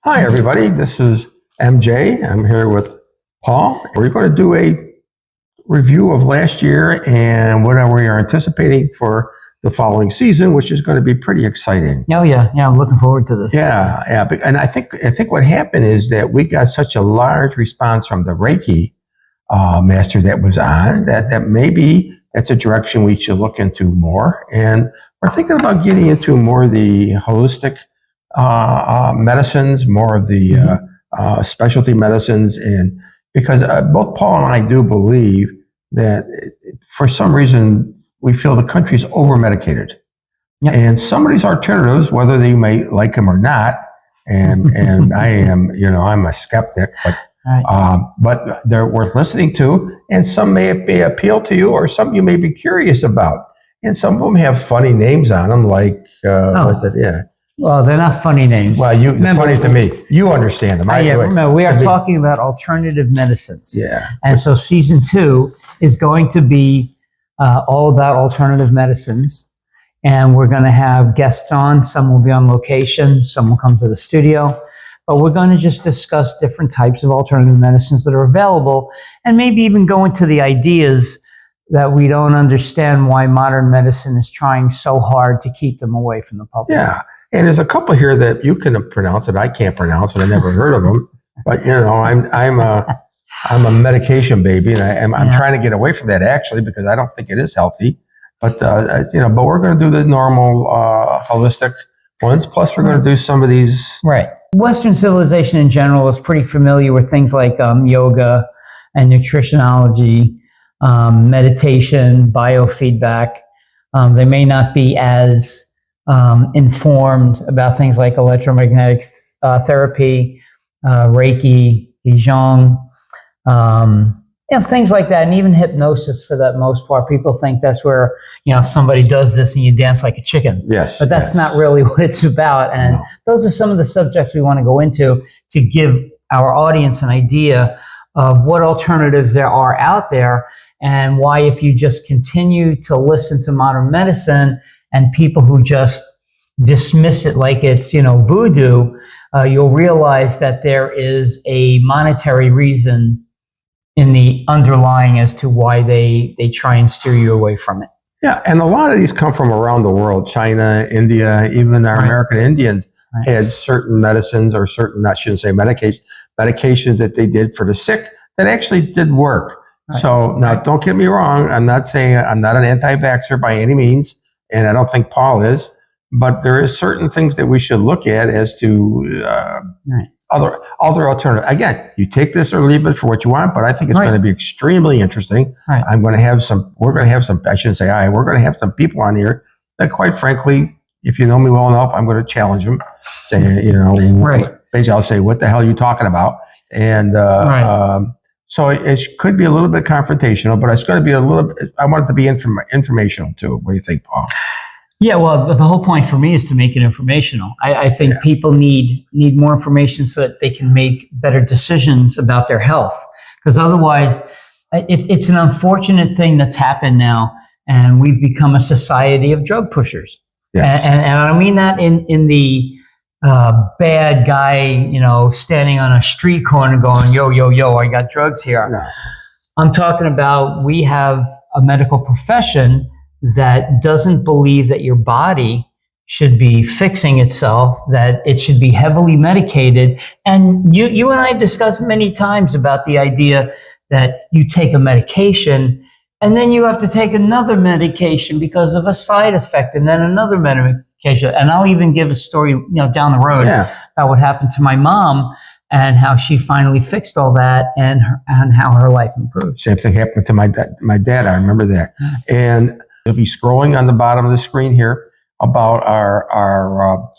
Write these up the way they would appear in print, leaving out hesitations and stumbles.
Hi, everybody. This is MJ. I'm here with Paul. We're going to do a review of last year and what we are anticipating for the following season, which is going to be pretty exciting. Oh yeah, I'm looking forward to this. Yeah. And I think what happened is that we got such a large response from the Reiki master that was on that maybe that's a direction we should look into more. And we're thinking about getting into more of the holistic medicines, more of the specialty medicines, and because both Paul and I do believe that for some reason we feel the country's over medicated, and some of these alternatives, whether they may like them or not, and I am, I'm a skeptic, but they're worth listening to, and some may appeal to you, or some you may be curious about, and some of them have funny names on them, like Well, they're not funny names. Well, funny to me. You understand them. Remember, we are talking about alternative medicines. Yeah. And so season 2 is going to be all about alternative medicines. And we're going to have guests on. Some will be on location. Some will come to the studio. But we're going to just discuss different types of alternative medicines that are available, and maybe even go into the ideas that we don't understand why modern medicine is trying so hard to keep them away from the public. Yeah. And there's a couple here that you can pronounce that I can't pronounce, and I never heard of them. But I'm a medication baby, and I'm trying to get away from that actually, because I don't think it is healthy. But but we're going to do the normal holistic ones. Plus, we're going to do some of these. Right. Western civilization in general is pretty familiar with things like yoga and nutritionology, meditation, biofeedback. They may not be as informed about things like electromagnetic therapy, Reiki, Qigong, things like that, and even hypnosis for that most part. People think that's where somebody does this and you dance like a chicken. Yes, but that's not really what it's about. And those are some of the subjects we want to go into to give our audience an idea of what alternatives there are out there, and why, if you just continue to listen to modern medicine and people who just dismiss it like it's, voodoo, you'll realize that there is a monetary reason in the underlying as to why they try and steer you away from it. Yeah, and a lot of these come from around the world. China, India, even our American Indians had certain medicines, or certain, I shouldn't say medications that they did for the sick that actually did work. So now, don't get me wrong. I'm not saying I'm not an anti-vaxxer by any means, and I don't think Paul is. But there is certain things that we should look at as to other alternatives. Again, you take this or leave it for what you want, but I think it's going to be extremely interesting. We're going to have some, I shouldn't say we're going to have some people on here that, quite frankly, if you know me well enough, I'm going to challenge them. Say, basically I'll say, what the hell are you talking about? And so it could be a little bit confrontational, but it's going to be I want it to be informational too. What do you think, Paul? Yeah, well, the whole point for me is to make it informational. I think people need more information so that they can make better decisions about their health. Because otherwise, it's an unfortunate thing that's happened now, and we've become a society of drug pushers. Yes. And I mean that in the bad guy, standing on a street corner going, yo, I got drugs here. No. I'm talking about, we have a medical profession that doesn't believe that your body should be fixing itself, that it should be heavily medicated. And you and I have discussed many times about the idea that you take a medication and then you have to take another medication because of a side effect, and then another medication. And I'll even give a story, down the road about what happened to my mom and how she finally fixed all that, and how her life improved. Same thing happened to my dad. I remember that. And you'll be scrolling on the bottom of the screen here about our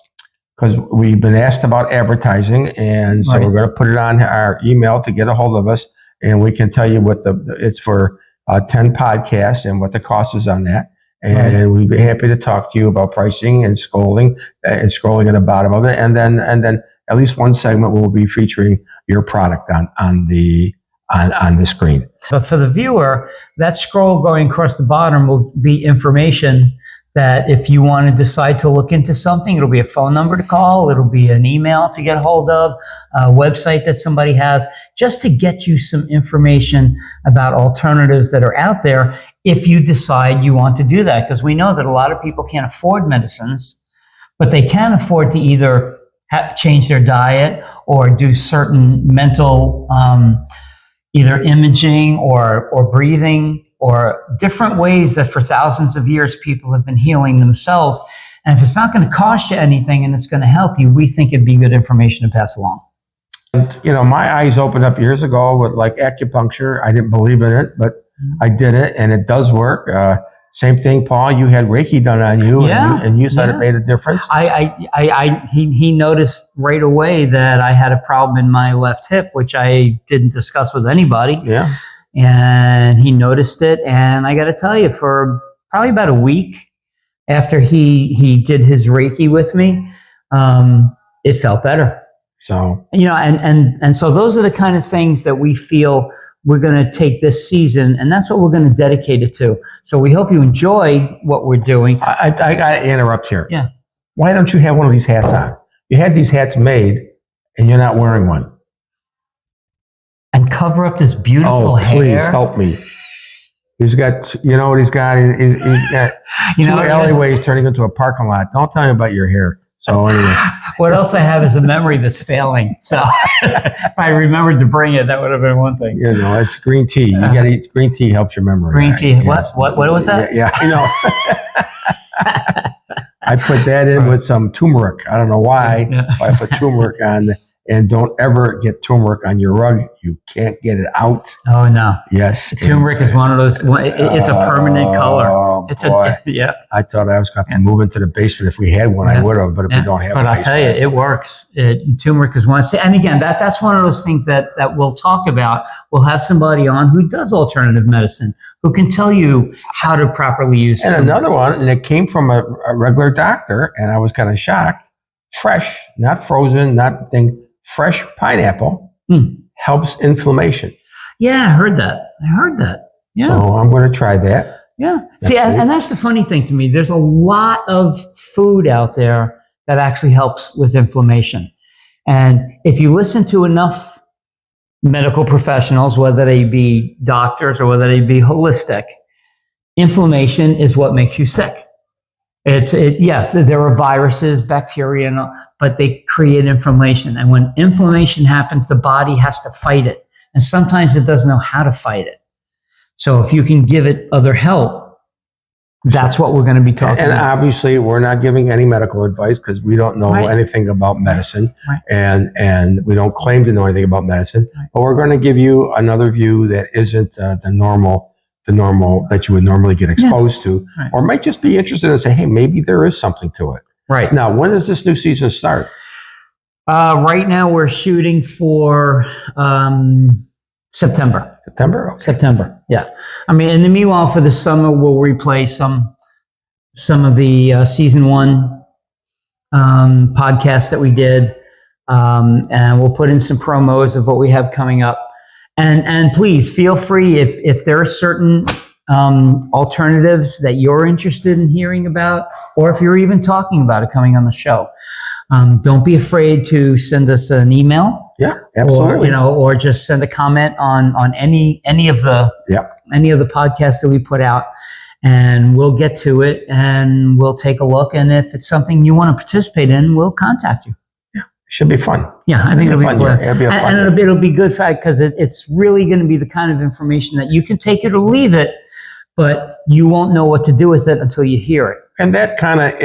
because we've been asked about advertising, and so we're going to put it on our email to get a hold of us, and we can tell you what it's for 10 podcasts and what the cost is on that. And we'd be happy to talk to you about pricing and scrolling at the bottom of it, and then at least one segment will be featuring your product on the screen. But for the viewer, that scroll going across the bottom will be information that if you want to decide to look into something, it'll be a phone number to call, it'll be an email to get hold of, a website that somebody has, just to get you some information about alternatives that are out there if you decide you want to do that. Because we know that a lot of people can't afford medicines, but they can afford to either change their diet or do certain mental, either imaging or breathing, or different ways that for thousands of years people have been healing themselves. And if it's not going to cost you anything and it's going to help you, we think it'd be good information to pass along. And, my eyes opened up years ago with like acupuncture. I didn't believe in it, but I did it, and it does work. Same thing, Paul. You had Reiki done on you, and you said it made a difference. He noticed right away that I had a problem in my left hip, which I didn't discuss with anybody. Yeah. And he noticed it, and I got to tell you, for probably about a week after he did his Reiki with me, it felt better. So and so those are the kind of things that we feel we're going to take this season, and that's what we're going to dedicate it to. So we hope you enjoy what we're doing. I got to interrupt here. Yeah. Why don't you have one of these hats on? You had these hats made, and you're not wearing one. And cover up this beautiful hair. Please help me. He's got, what he's got? He's got two alleyways turning into a parking lot. Don't tell me about your hair. So anyway. What else I have is a memory that's failing. So if I remembered to bring it, that would have been one thing. It's green tea. You got to eat green tea, helps your memory. Green tea. Yes. What was that? Yeah, I know. I put that in with some turmeric. I don't know why. Yeah. I put turmeric on. And don't ever get turmeric on your rug. You can't get it out. Oh, no. Yes. Turmeric is one of those, it's a permanent color. Boy. I thought I was going to have to move into the basement. If we had one, I would have, but if we don't have one. But I'll tell you, it works. Turmeric is one. And again, that's one of those things that we'll talk about. We'll have somebody on who does alternative medicine, who can tell you how to properly use it. And another one, and it came from a regular doctor, and I was kind of shocked. Fresh, not frozen, not thing. Fresh pineapple helps inflammation. Yeah, I heard that. Yeah. So I'm going to try that. Yeah. See, and that's the funny thing to me. There's a lot of food out there that actually helps with inflammation. And if you listen to enough medical professionals, whether they be doctors or whether they be holistic, inflammation is what makes you sick. Yes, there are viruses, bacteria, but they create inflammation. And when inflammation happens, the body has to fight it. And sometimes it doesn't know how to fight it. So if you can give it other help, that's what we're going to be talking about. And obviously, we're not giving any medical advice because we don't know anything about medicine. Right. And we don't claim to know anything about medicine. Right. But we're going to give you another view that isn't the normal that you would normally get exposed to, or might just be interested and say, hey, maybe there is something to it. Right. Now, when does this new season start? Right now we're shooting for September. September? Okay. September, yeah. I mean, in the meanwhile, for the summer, we'll replay some of the season 1 podcasts that we did, and we'll put in some promos of what we have coming up. And please feel free if there are certain alternatives that you're interested in hearing about, or if you're even talking about it coming on the show. Don't be afraid to send us an email. Yeah, absolutely. Or just send a comment on any of the podcasts that we put out, and we'll get to it and we'll take a look. And if it's something you want to participate in, we'll contact you. Should be fun. Yeah, I think it'll be fun. And it'll be good because it's really going to be the kind of information that you can take it or leave it, but you won't know what to do with it until you hear it. And that kind of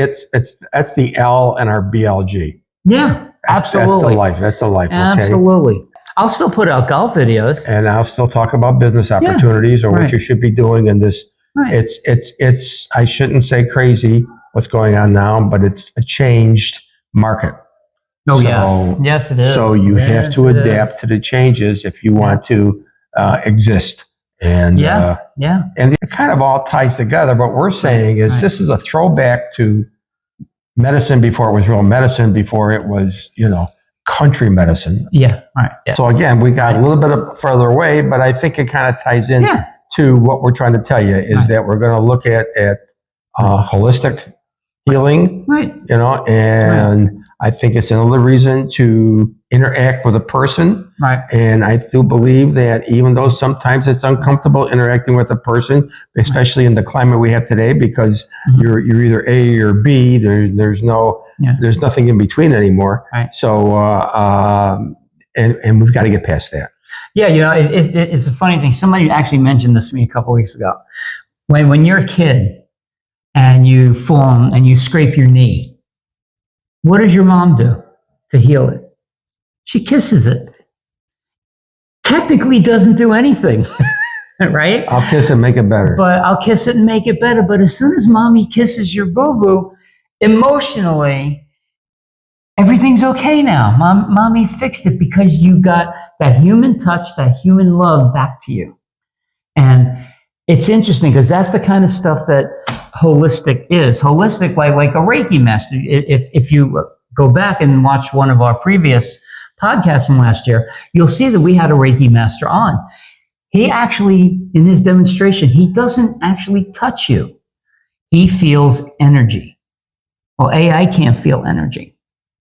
that's the L and our BLG. Yeah, absolutely. That's the life. Okay? Absolutely. I'll still put out golf videos, and I'll still talk about business opportunities or what you should be doing in this. Right. It's I shouldn't say crazy what's going on now, but it's a changed market. Oh, yes, it is. So you have to adapt to the changes if you want to exist. And and it kind of all ties together. What we're saying is this is a throwback to medicine before it was real medicine, before it was, country medicine. Yeah, right. Yeah. So again, we got a little bit further away, but I think it kind of ties in to what we're trying to tell you is that we're going to look at holistic healing, Right. you know, and I think it's another reason to interact with a person. Right. And I do believe that even though sometimes it's uncomfortable interacting with a person, especially in the climate we have today, because you're either A or B, there's nothing in between anymore. Right. So, and we've got to get past that. Yeah, you know, it's a funny thing. Somebody actually mentioned this to me a couple weeks ago. When you're a kid and you fall and you scrape your knee, what does your mom do to heal it? She kisses it. Technically doesn't do anything, right? I'll kiss it, make it better. But I'll kiss it and make it better. But as soon as mommy kisses your boo-boo, emotionally, everything's okay now. Mommy fixed it because you got that human touch, that human love back to you. And it's interesting because that's the kind of stuff that holistic is. Holistic, like a Reiki master. If you go back and watch one of our previous podcasts from last year, you'll see that we had a Reiki master on. He actually, in his demonstration, he doesn't actually touch you. He feels energy. Well, AI can't feel energy.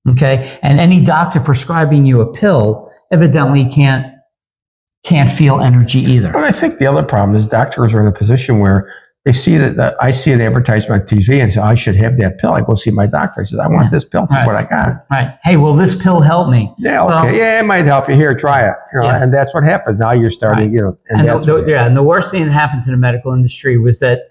Okay? And any doctor prescribing you a pill evidently can't feel energy either. But I think the other problem is doctors are in a position where they see that I see an advertisement on TV and say, I should have that pill. I go see my doctor. He says, I want this pill for what I got. Right. Hey, will this pill help me? Yeah, okay. Well, yeah, it might help you. Here, try it. You know, and that's what happens. Now you're starting, you know. And the worst thing that happened to the medical industry was that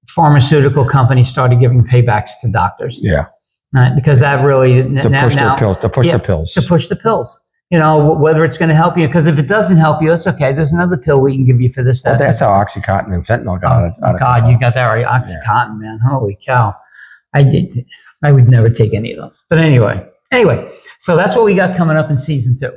pharmaceutical companies started giving paybacks to doctors. Yeah. Right? Because that really... To push the pills. You know, whether it's going to help you, because if it doesn't help you, it's okay. There's another pill we can give you for this, that. Well, that's how OxyContin and fentanyl got out of God, control. you got that right. OxyContin, man. Holy cow. I would never take any of those. But anyway, so that's what we got coming up in season 2.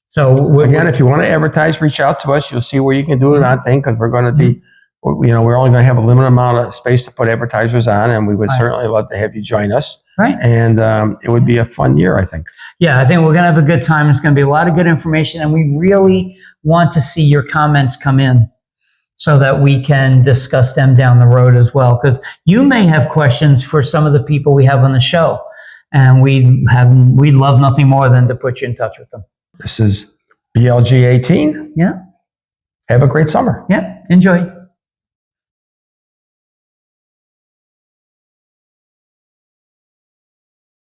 So again, if you want to advertise, reach out to us. You'll see where you can do it on thing, because we're going to be, you know, we're only going to have a limited amount of space to put advertisers on, and we would certainly love to have you join us. Right. And it would be a fun year, I think. Yeah, I think we're going to have a good time. It's going to be a lot of good information, and we really want to see your comments come in so that we can discuss them down the road as well, because you may have questions for some of the people we have on the show, and we'd love nothing more than to put you in touch with them. This is BLG 18. Yeah. Have a great summer. Yeah, enjoy.